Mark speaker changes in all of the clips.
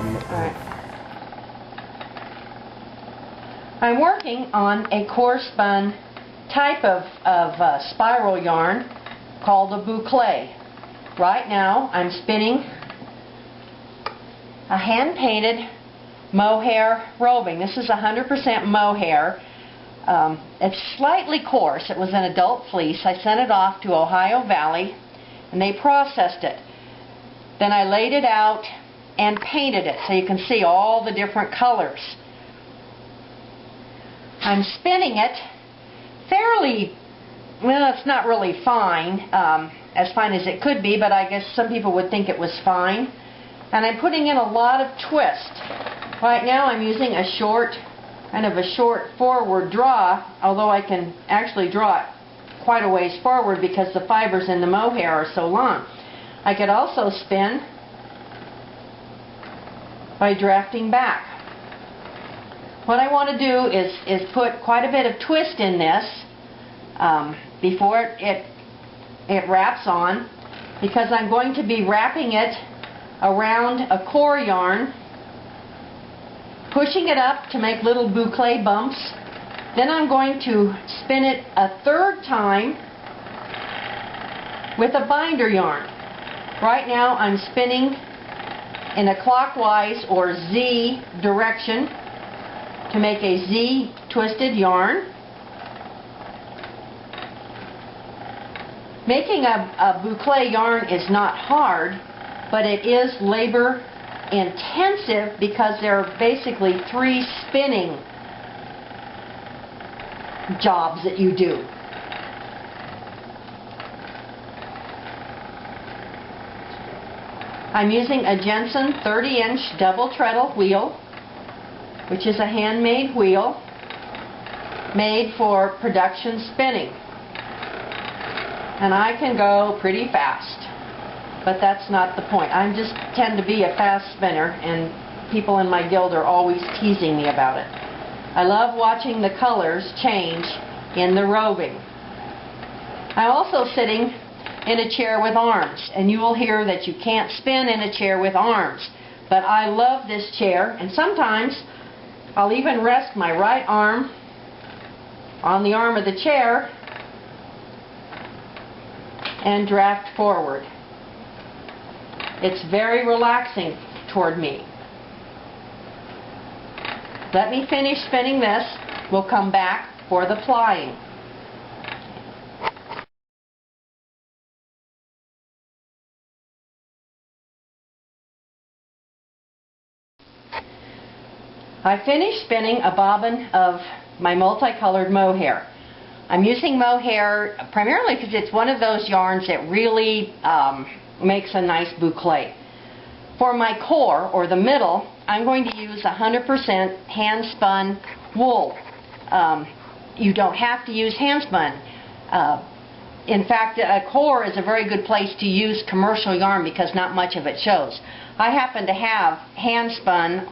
Speaker 1: Alright. I'm working on a coarse spun type of spiral yarn called a boucle. Right now I'm spinning a hand-painted mohair roving. This is 100% mohair. It's slightly coarse. It was an adult fleece. I sent it off to Ohio Valley and they processed it. Then I laid it out and painted it so you can see all the different colors. I'm spinning it fairly, well, it's not really fine, as fine as it could be, but I guess some people would think it was fine. And I'm putting in a lot of twist. Right now I'm using a short, kind of a short forward draw, although I can actually draw it quite a ways forward because the fibers in the mohair are so long. I could also spin by drafting back. What I want to do is put quite a bit of twist in this before it wraps on, because I'm going to be wrapping it around a core yarn, pushing it up to make little boucle bumps. Then I'm going to spin it a third time with a binder yarn. Right now I'm spinning in a clockwise or Z direction to make a Z twisted yarn. Making a boucle yarn is not hard, but it is labor intensive because there are basically 3 spinning jobs that you do. I'm using a Jensen 30-inch double treadle wheel, which is a handmade wheel made for production spinning. And I can go pretty fast, but that's not the point. I just tend to be a fast spinner, and people in my guild are always teasing me about it. I love watching the colors change in the roving. I'm also sitting in a chair with arms, and you will hear that you can't spin in a chair with arms, but I love this chair, and sometimes I'll even rest my right arm on the arm of the chair and draft forward. It's very relaxing toward me. Let me finish spinning this. We'll come back for the plying. I finished spinning a bobbin of my multicolored mohair. I'm using mohair primarily because it's one of those yarns that really makes a nice boucle. For my core, or the middle, I'm going to use 100% hand-spun wool. You don't have to use hand-spun. In fact, a core is a very good place to use commercial yarn because not much of it shows. I happen to have hand-spun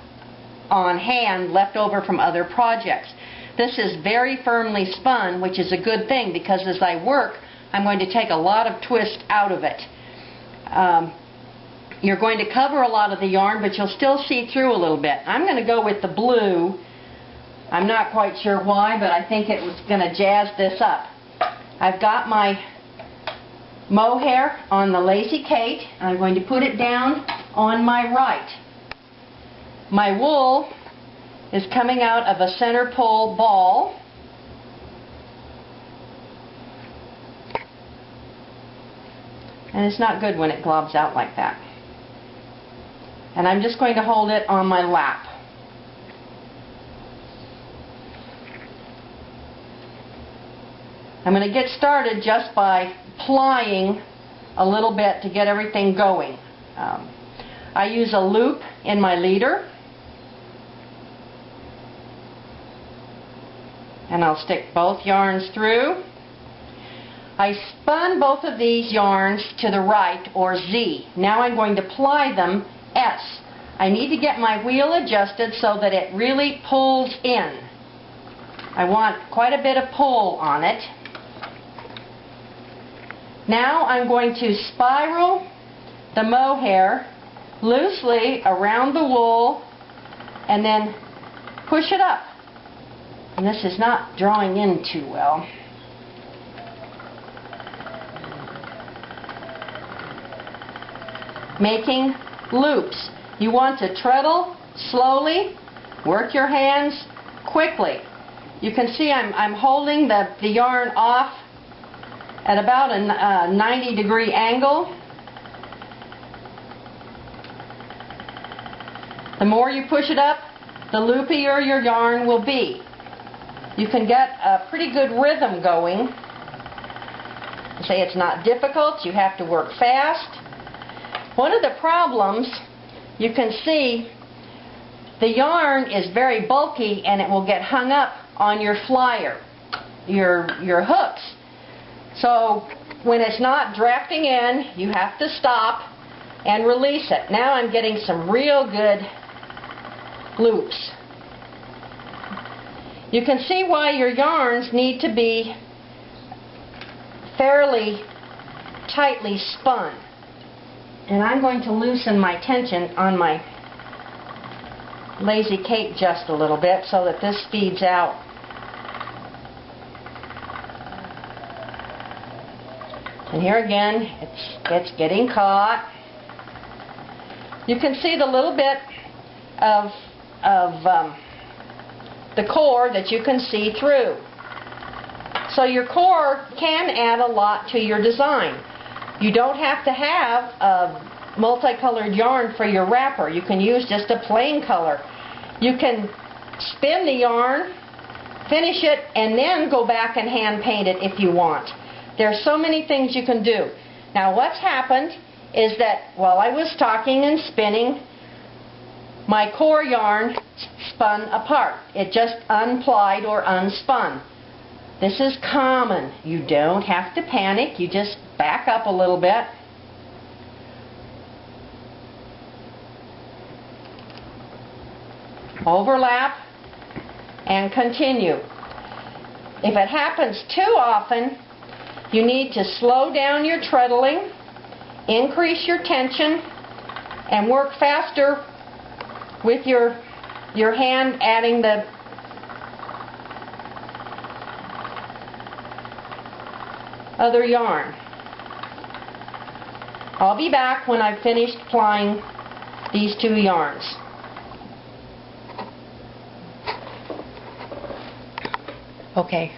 Speaker 1: on hand left over from other projects. This is very firmly spun, which is a good thing because as I work, I'm going to take a lot of twist out of it. You're going to cover a lot of the yarn, but you'll still see through a little bit. I'm going to go with the blue. I'm not quite sure why, but I think it was going to jazz this up. I've got my mohair on the Lazy Kate. I'm going to put it down on my right. My wool is coming out of a center pull ball. And it's not good when it globs out like that. And I'm just going to hold it on my lap. I'm going to get started just by plying a little bit to get everything going. I use a loop in my leader. And I'll stick both yarns through. I spun both of these yarns to the right, or Z. Now I'm going to ply them S. I need to get my wheel adjusted so that it really pulls in. I want quite a bit of pull on it. Now I'm going to spiral the mohair loosely around the wool and then push it up. And this is not drawing in too well. Making loops. You want to treadle slowly, work your hands quickly. You can see I'm holding the yarn off at about a 90-degree angle. The more you push it up, the loopier your yarn will be. You can get a pretty good rhythm going. Say it's not difficult, you have to work fast. One of the problems, you can see the yarn is very bulky and it will get hung up on your flyer, your hooks. So when it's not drafting in, you have to stop and release it. Now I'm getting some real good loops. You can see why your yarns need to be fairly tightly spun. And I'm going to loosen my tension on my lazy cape just a little bit so that this feeds out. And here again, it's getting caught. You can see the little bit of the core that you can see through. So your core can add a lot to your design. You don't have to have a multicolored yarn for your wrapper. You can use just a plain color. You can spin the yarn, finish it, and then go back and hand paint it if you want. There's so many things you can do. Now what's happened is that while I was talking and spinning, my core yarn spun apart. It just unplied or unspun. This is common. You don't have to panic. You just back up a little bit. Overlap and continue. If it happens too often, you need to slow down your treadling, increase your tension, and work faster with your hand adding the other yarn. I'll be back when I've finished plying these two yarns. Okay.